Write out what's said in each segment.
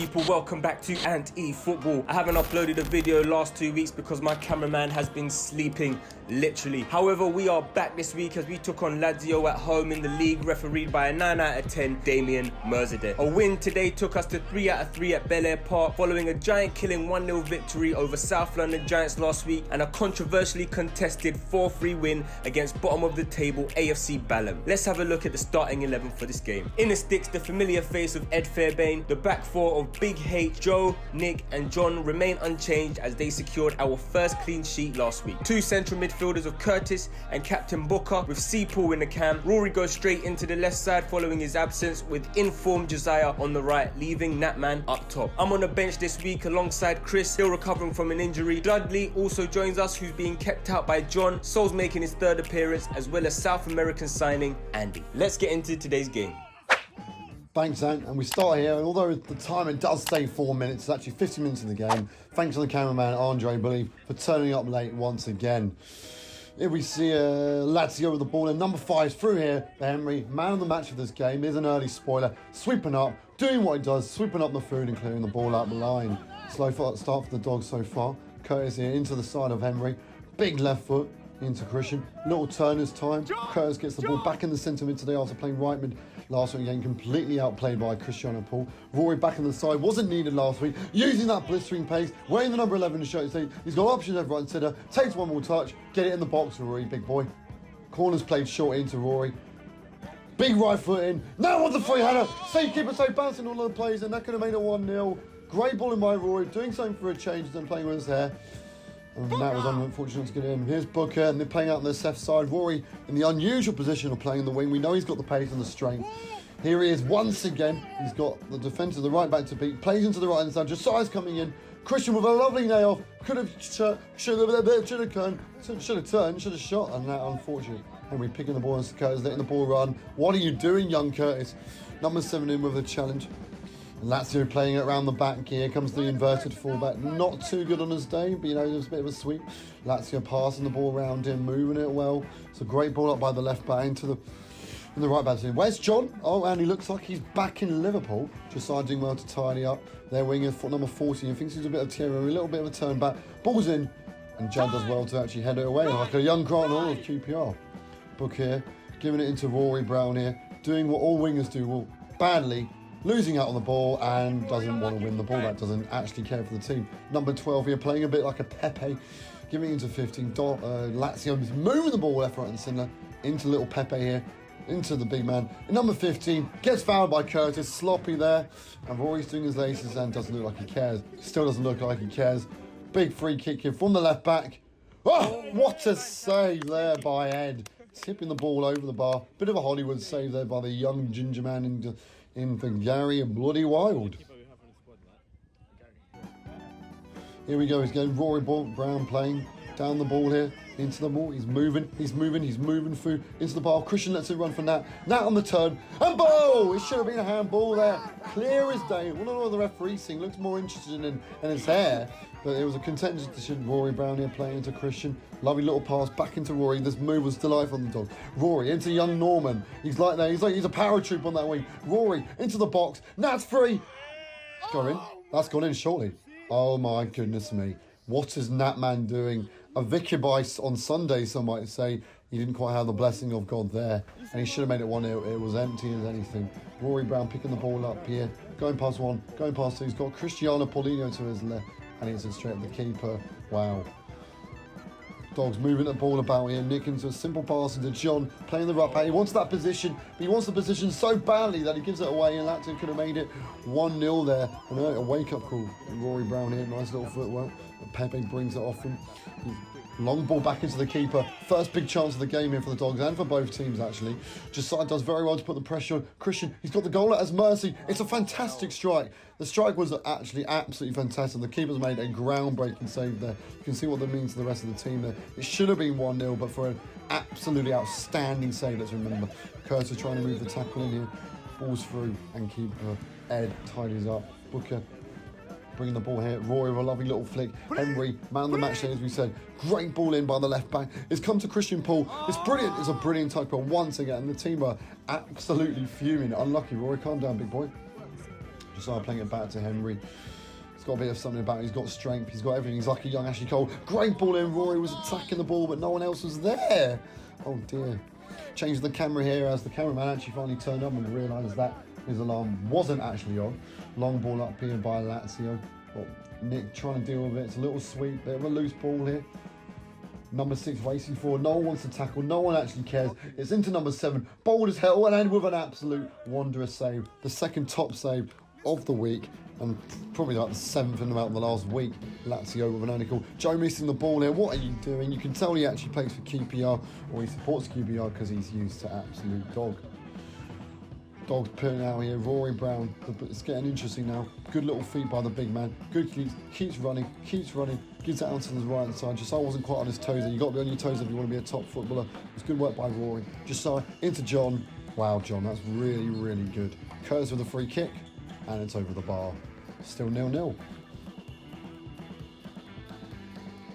people, welcome back to Ant-E Football. I haven't uploaded a video last 2 weeks because my cameraman has been sleeping, literally. However, we are back this week as we took on Ladzio at home in the league, refereed by a 9 out of 10 Damien Merzadeh. A win today took us to 3 out of 3 at Bel Air Park, following a giant killing 1-0 victory over South London Giants last week and a controversially contested 4-3 win against bottom of the table AFC Balham. Let's have a look at the starting 11 for this game. In the sticks, the familiar face of Ed Fairbairn. The back four of Big H, Joe, Nick and John remain unchanged as they secured our first clean sheet last week. Two central midfielders of Curtis and Captain Booker with Seapool in the cam. Rory goes straight into the left side following his absence, with informed Josiah on the right, leaving Natman up top. I'm on the bench this week alongside Chris, still recovering from an injury. Dudley also joins us, who's being kept out by John. Sol's making his third appearance, as well as South American signing Andy. Let's get into today's game. Thanks, Ant. And we start here, and although the timer does say 4 minutes, it's actually 50 minutes in the game. Thanks to the cameraman, Andre, believe, for turning up late once again. Here we see Ladzio with the ball, and number 5 through here for Henry, man of the match of this game. Here's an early spoiler, sweeping up, doing what he does, sweeping up the food and clearing the ball out the line. Slow start for the Dogs so far. Curtis here into the side of Henry, big left foot into Christian, little turn this time. Curtis gets the ball back in the centre mid today after playing right mid last week again, completely outplayed by Cristiano Paul. Rory back on the side, wasn't needed last week, using that blistering pace, wearing the number 11 to show he's got options over right and centre, takes one more touch, get it in the box, Rory, big boy. Corners played short into Rory. Big right foot in, now on the free header, save keeper, save bouncing all of the plays, and that could have made it 1-0. Great ball in by Rory, doing something for a change than playing with his hair. And that was unfortunate to get in. Here's Booker, and they're playing out on the left side. Rory in the unusual position of playing in the wing. We know he's got the pace and the strength. Here he is once again. He's got the defender, the right back to beat. Plays into the right hand side. Josiah's coming in. Christian with a lovely nail. Should have shot. And that, unfortunately, Henry picking the ball and Curtis letting the ball run. What are you doing, young Curtis? Number 7 in with a challenge. Ladzio playing it around the back. Here comes the inverted fullback. Not too good on his day, but you know, there's a bit of a sweep. Ladzio passing the ball around him, moving it well. It's a great ball up by the left back into the right back team. Where's John? Oh, and he looks like he's back in Liverpool. Josiah doing well to tidy up. Their winger, number 14, thinks he's a bit of Thierry, a little bit of a turn back. Ball's in, and Jad does well to actually head it away like a young Grant Hall of QPR. Book here, giving it into Rory Brown here, doing what all wingers do, well, badly. Losing out on the ball and doesn't want to win the ball back, doesn't actually care for the team. Number 12 here, playing a bit like a Pepe, giving it into 15. Ladzio is moving the ball left, right and centre into little Pepe here, into the big man. And number 15 gets fouled by Curtis, sloppy there. And Rory's doing his laces and doesn't look like he cares. Still doesn't look like he cares. Big free kick here from the left back. Oh, what a save there by Ed. Tipping the ball over the bar. Bit of a Hollywood save there by the young ginger man in for Gary and Bloody Wild. Here we go, he's going Rory Brown playing down the ball here, into the ball, he's moving through, into the bar. Christian lets it run for Nat on the turn, and ball! It should have been a handball there, clear as day. Well, I don't know what the referee's saying, looks more interested in his hair, but it was a contentious decision. Rory Brown here playing into Christian, lovely little pass back into Rory. This move was delightful on the Dog. Rory into young Norman, he's like that, he's a paratroop on that wing. Rory into the box, Nat's free, go in, that's gone in shortly. Oh my goodness me, what is Natman doing? A Vicabice on Sunday, some might say. He didn't quite have the blessing of God there, and he should have made it 1-0. It was empty as anything. Rory Brown picking the ball up here, going past 1, going past 2. He's got Cristiano Paulino to his left, and it's straight at the keeper. Wow. Dogs moving the ball about here. Nick into a simple pass into John, playing the right back. He wants that position, but he wants the position so badly that he gives it away, and Ladzio could have made it 1-0 there. And a wake-up call. And Rory Brown here, nice little footwork. Pepe brings it off him. Long ball back into the keeper. First big chance of the game here for the Dogs and for both teams, actually. Josiah does very well to put the pressure on Christian. He's got the goal at his mercy. It's a fantastic strike. The strike was actually absolutely fantastic. The keeper's made a groundbreaking save there. You can see what that means to the rest of the team there. It should have been 1-0, but for an absolutely outstanding save, let's remember. Curtis trying to move the tackle in here. Balls through, and keeper Ed tidies up. Booker bringing the ball here. Rory with a lovely little flick. Henry, man of the match day, as we said. Great ball in by the left back. It's come to Christian Paul. It's brilliant. It's a brilliant tackle once again. The team are absolutely fuming. Unlucky. Rory, calm down, big boy. Josiah playing it back to Henry. He's got a bit of something about him. He's got strength. He's got everything. He's like a young Ashley Cole. Great ball in. Rory was attacking the ball, but no one else was there. Oh dear. Changed the camera here as the cameraman actually finally turned up and realised that his alarm wasn't actually on. Long ball up here by Ladzio. Well, Nick trying to deal with it. It's a little sweet, bit of a loose ball here. Number 6 racing forward. No one wants to tackle. No one actually cares. It's into number 7. Bold as hell and end with an absolute wondrous save. The second top save of the week and probably like the 7th in about the last week. Ladzio with an only. Joe missing the ball here. What are you doing? You can tell he actually plays for QPR or he supports QPR because he's used to absolute dog. Dog's putting out here. Rory Brown. It's getting interesting now. Good little feet by the big man. Good keeps running. Gives it out to the right side. Josiah wasn't quite on his toes there. You've got to be on your toes if you want to be a top footballer. It's good work by Rory. Josiah into John. Wow, John, that's really, really good. Curtis with a free kick. And it's over the bar. Still 0-0.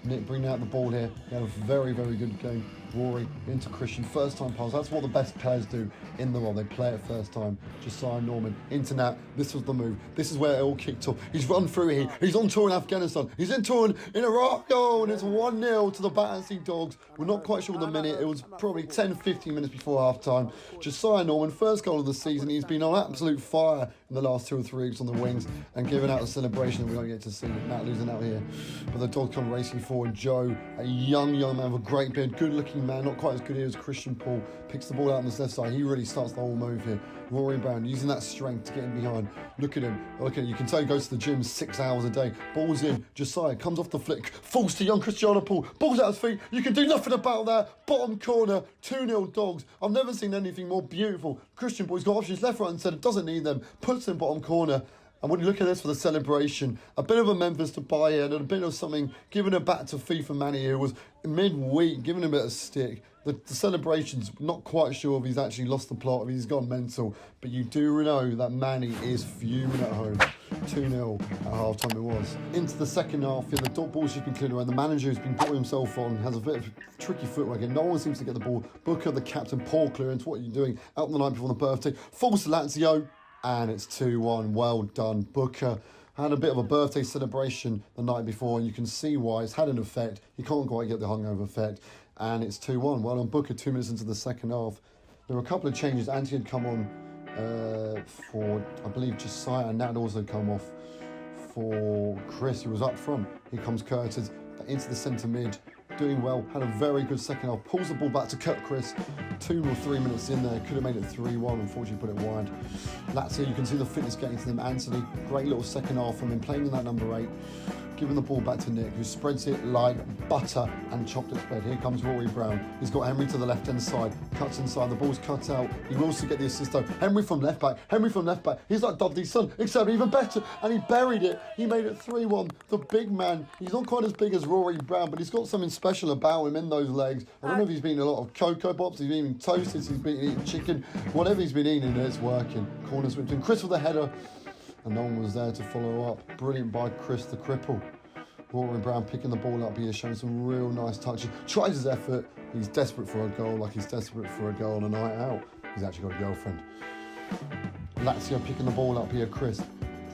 Nick bringing out the ball here. He had a very, very good game. Rory into Christian. First time pass. That's what the best players do in the world. They play it first time. Josiah Norman into Nat. This was the move. This is where it all kicked off. He's run through here. He's on tour in Afghanistan. He's in tour in Iraq. Oh, and it's 1-0 to the Battersea Dogs. We're not quite sure the minute. It was probably 10-15 minutes before half time. Josiah Norman, first goal of the season. He's been on absolute fire in the last 2 or 3 weeks on the wings and giving out the celebration that we don't get to see. Nat losing out here. But the Dogs come racing forward. Joe, a young man with a great beard, good looking man, not quite as good here as Christian Paul, picks the ball out on the left side. He really starts the whole move here. Rory Brown using that strength to get in behind. Look at him. You can tell he goes to the gym 6 hours a day. Ball's in. Josiah comes off the flick. Falls to young Cristiano Paul. Ball's at his feet. You can do nothing about that. Bottom corner. 2-0 Dogs. I've never seen anything more beautiful. Christian Paul, he's got options left, right and centre. Doesn't need them. Puts in bottom corner. And when you look at this for the celebration, a bit of a Memphis to buy in and a bit of something, giving it back to FIFA Manny who was midweek, giving him a bit of stick. The celebrations, not quite sure if he's actually lost the plot, if he's gone mental, but you do know that Manny is fuming at home. 2-0 at half time it was. Into the second half, the dot ball's just been cleared around. The manager who's been putting himself on, has a bit of tricky footwork here. No one seems to get the ball. Booker, the captain, poor clearance. What are you doing? Out the night before the birthday. Falls to Ladzio. And it's 2-1. Well done, Booker. Had a bit of a birthday celebration the night before, and you can see why it's had an effect. He can't quite get the hungover effect, and it's 2-1. Well done, Booker. 2 minutes into the second half. There were a couple of changes. Anthony had come on for, I believe, Josiah, and Nat had also come off for Chris, who was up front. Here comes Curtis into the centre mid. Doing well, had a very good second half. Pulls the ball back to cut Chris. 2 or 3 minutes in there, could have made it 3-1. Unfortunately, put it wide. Ladzio, you can see the fitness getting to them. Anthony, great little second half from him, playing in that number 8. Giving the ball back to Nick, who spreads it like butter and chocolate spread. Here comes Rory Brown. He's got Henry to the left-hand side. Cuts inside. The ball's cut out. He will also get the assist though. Henry from left back. He's like Dudley's son, except even better. And he buried it. He made it 3-1. The big man. He's not quite as big as Rory Brown, but he's got something special about him in those legs. I don't know if he's been eating a lot of Cocoa Pops. He's been eating toasties. He's been eating chicken. Whatever he's been eating, it's working. Corner sweep in. Chris with a header. And no one was there to follow up. Brilliant by Chris the cripple. Rory Brown picking the ball up here, showing some real nice touches. Tries his effort. He's desperate for a goal, like he's desperate for a goal on a night out. He's actually got a girlfriend. Ladzio picking the ball up here, Chris.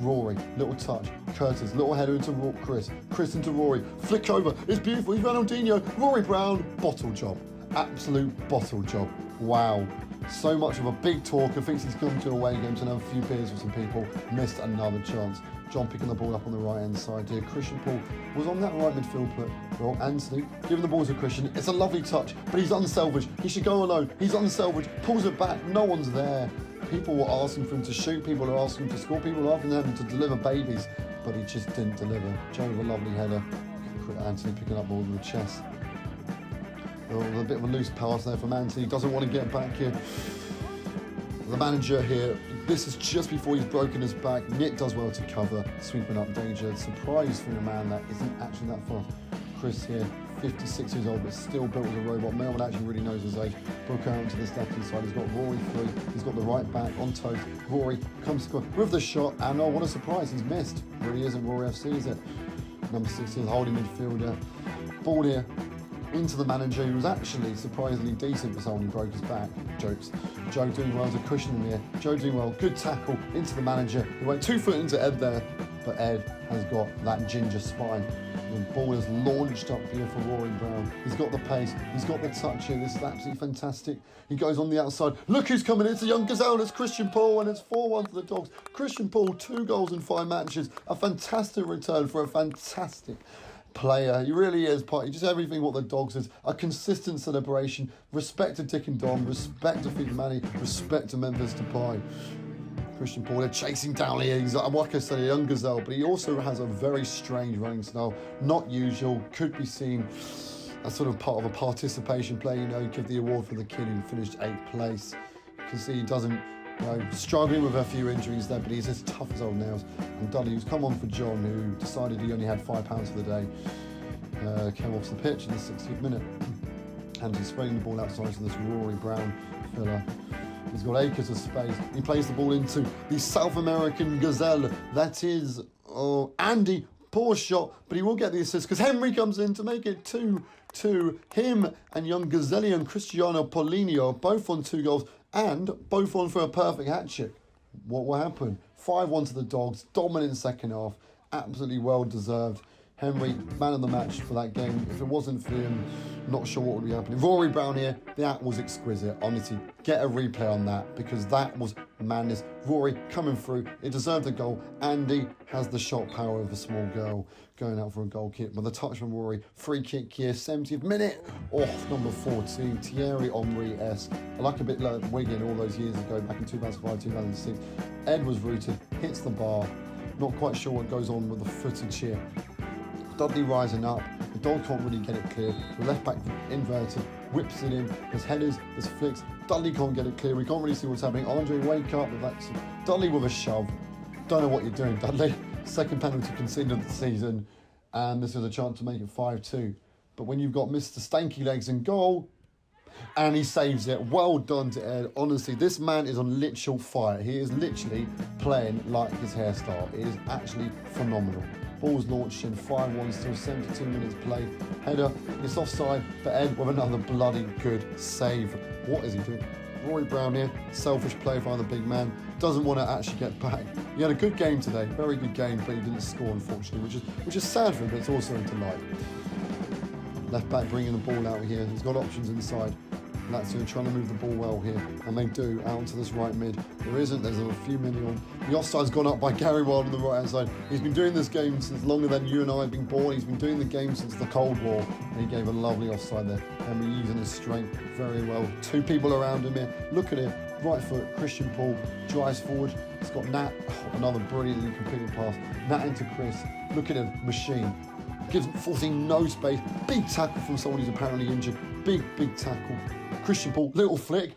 Rory, little touch. Curtis, little header into Chris. Chris into Rory. Flick over. It's beautiful. He's Ronaldinho. Rory Brown, bottle job. Absolute bottle job. Wow. So much of a big talker. Thinks he's come to away games and have a few beers with some people. Missed another chance. John picking the ball up on the right-hand side here. Christian Paul was on that right midfield play. Well, Anthony giving the ball to Christian. It's a lovely touch, but he's unselfish. He should go alone. He's unselfish. Pulls it back. No one's there. People were asking for him to shoot. People were asking him to score. People were asking him to deliver babies, but he just didn't deliver. John with a lovely header. Anthony picking up ball with the chest. Oh, a bit of a loose pass there from Anthony. Doesn't want to get back here. The manager here, this is just before he's broken his back. Nick does well to cover, sweeping up danger. Surprise from a man that isn't actually that fast. Chris here, 56 years old, but still built as a robot. No one actually really knows his age. Booker out to this left-hand side. He's got Rory through. He's got the right back on toast. Rory comes to with the shot, and oh, what a surprise, he's missed. Really isn't Rory FC, is it? Number 16, holding midfielder. Ball here. into the manager, who was actually surprisingly decent for someone who broke his back. Jokes. Joe doing well as a cushion in the air. Joe doing well, good tackle into the manager. He went 2 foot into Ed there, but Ed has got that ginger spine. The ball is launched up here for Rory Brown. He's got the pace, he's got the touch here. This is absolutely fantastic. He goes on the outside. Look who's coming in. It's a young gazelle. It's Christian Paul, and it's 4-1 to the Dogs. Christian Paul, 2 goals in 5 matches. A fantastic return for a fantastic player. He really is just everything what the Dogs is. A consistent celebration. Respect to Dick and Dom. Respect to Feed Manny. Respect to Memphis Depay. Christian Paul, they're chasing down here. He's, like I said, a young gazelle, but he also has a very strange running style. Not usual. Could be seen as sort of part of a participation play. You know, give the award for the kid who finished 8th place. You can see he doesn't, struggling with a few injuries there, but he's as tough as old nails. And Dudley, who's come on for John, who decided he only had £5 for the day, came off the pitch in the 60th minute. And he's spraying the ball outside to this Rory Brown filler. He's got acres of space. He plays the ball into the South American gazelle. That is Andy. Poor shot, but he will get the assist because Henry comes in to make it 2-2. Him and young Gazzelli Cristiano Paulinho both on 2 goals and both on for a perfect hat-trick. What will happen? 5-1 to the Dogs. Dominant second half. Absolutely well-deserved. Henry, man of the match for that game. If it wasn't for him, not sure what would be happening. Rory Brown here, that was exquisite. Honestly, get a replay on that because that was madness. Rory coming through, it deserved a goal. Andy has the shot power of a small girl going out for a goal kick. But the touch from Rory, free kick here, 70th minute. Off number 14, Thierry Henry-esque. I like a bit like Wigan all those years ago, back in 2005, 2006. Ed was rooted, hits the bar. Not quite sure what goes on with the footage here. Dudley rising up, the Dog can't really get it clear. The left back inverted, whips it in, there's headers, there's flicks. Dudley can't get it clear, we can't really see what's happening. Andre, wake up, Dudley with a shove. Don't know what you're doing, Dudley. Second penalty conceded of the season, and this is a chance to make it 5-2. But when you've got Mr. Stanky Legs in goal, and he saves it. Well done to Ed. Honestly, this man is on literal fire. He is literally playing like his hairstyle. It is actually phenomenal. Ball's launched in 5-1, still 72 minutes played. Header, it's offside, but Ed with another bloody good save. What is he doing? Rory Brown here, selfish play by the big man. Doesn't want to actually get back. He had a good game today, very good game, but he didn't score unfortunately, which is sad for him, but it's also a delight. Left back bringing the ball out here. He's got options inside. Ladzio trying to move the ball well here, and they do out to this right mid. There's a few many on. The offside's gone up by Gary Wild on the right hand side. He's been doing this game since longer than you and I have been born. He's been doing the game since the Cold War, and he gave a lovely offside there. And we're using his strength very well. 2 people around him here. Look at him. Right foot, Christian Paul drives forward. He's got Nat, another brilliantly completed pass. Nat into Chris. Look at him, machine. Gives forcing no space. Big tackle from someone who's apparently injured. Big tackle. Christian Paul, little flick.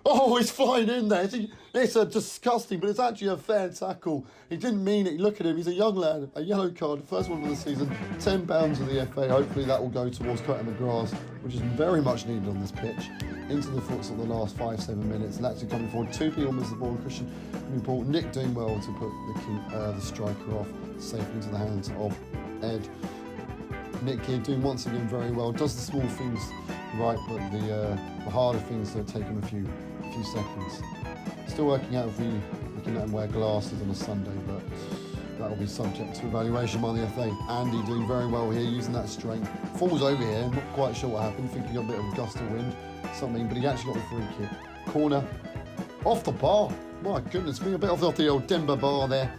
Oh, he's flying in there. It's a disgusting, but it's actually a fair tackle. He didn't mean it. Look at him. He's a young lad. A yellow card. First one of the season. £10 of the FA. Hopefully that will go towards cutting the grass, which is very much needed on this pitch. Into the foots of the last 5-7 minutes. Ladzio coming forward. 2 people miss the ball. Christian Paul. Nick doing well to put the striker off safely into the hands of Ed. Nick here doing once again very well. Does the small things right, but the harder things that take him a few seconds. Still working out if we can let him wear glasses on a Sunday, but that will be subject to evaluation by the FA. Andy doing very well here, using that strength. Falls over here, not quite sure what happened. Think he got a bit of a gust of wind, something, but he actually got the free kick. Corner, off the bar. My goodness me, a bit off the old Denver bar there.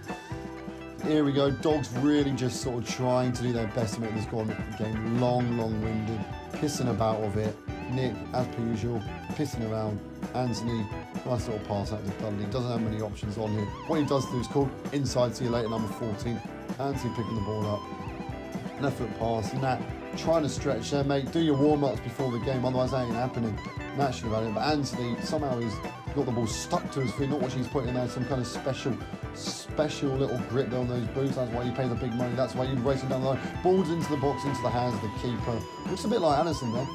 Here we go, Dogs really just sort of trying to do their best to make this game long-winded, pissing about with it. Nick, as per usual, pissing around. Anthony, nice little pass out to Dudley. Doesn't have many options on here. What he does do is called inside, see you later, number 14. Anthony picking the ball up. Left foot pass, Nat trying to stretch there, mate. Do your warm-ups before the game, otherwise that ain't happening. Nat should have had it, but Anthony, somehow he's got the ball stuck to his feet, not watching he's putting in there some kind of special little grip on those boots. That's why you pay the big money, that's why you're racing down the line. Balls into the box, into the hands of the keeper. Looks a bit like Allison there.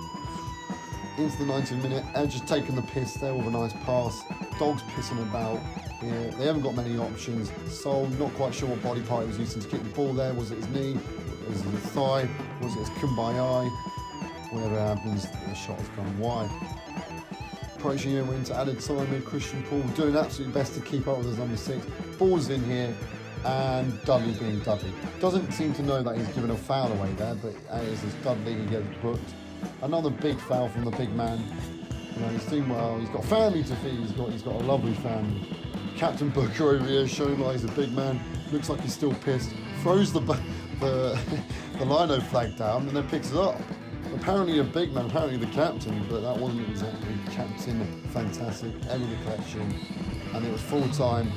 Into the 90th minute, Ed just taking the piss there with a nice pass. Dogs pissing about here. They haven't got many options. So not quite sure what body part he was using to kick the ball there. Was it his knee? Was it his thigh? Was it his kumbaya? whatever happens, the shot has gone wide. Approaching him into added time with Christian Paul, doing absolutely best to keep up with his number 6. Ball's in here, and Dudley being Dudley. Doesn't seem to know that he's given a foul away there, but as is Dudley, he gets booked. Another big foul from the big man. You know, he's doing well, he's got family to feed, he's got a lovely family. Captain Booker over here showing like he's a big man, looks like he's still pissed, throws the lino flag down and then picks it up. Apparently a big man, apparently the captain, but that wasn't exactly captain. Fantastic, end of the collection, and it was full time.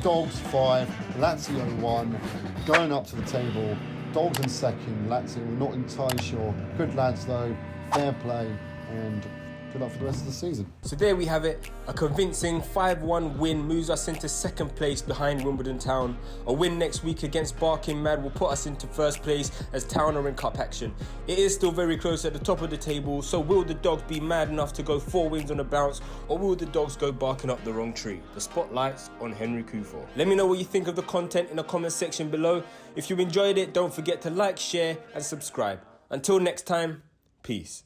Dogs 5, Ladzio 1, going up to the table. Dogs in second, Ladzio, we're not entirely sure. Good lads though, fair play, and good luck for the rest of the season. So there we have it. A convincing 5-1 win moves us into second place behind Wimbledon Town. A win next week against Barking Mad will put us into first place as Town are in cup action. It is still very close at the top of the table, so will the Dogs be mad enough to go 4 wins on a bounce, or will the Dogs go barking up the wrong tree? The spotlight's on Henry Kufour. Let me know what you think of the content in the comment section below. If you enjoyed it, don't forget to like, share and subscribe. Until next time, peace.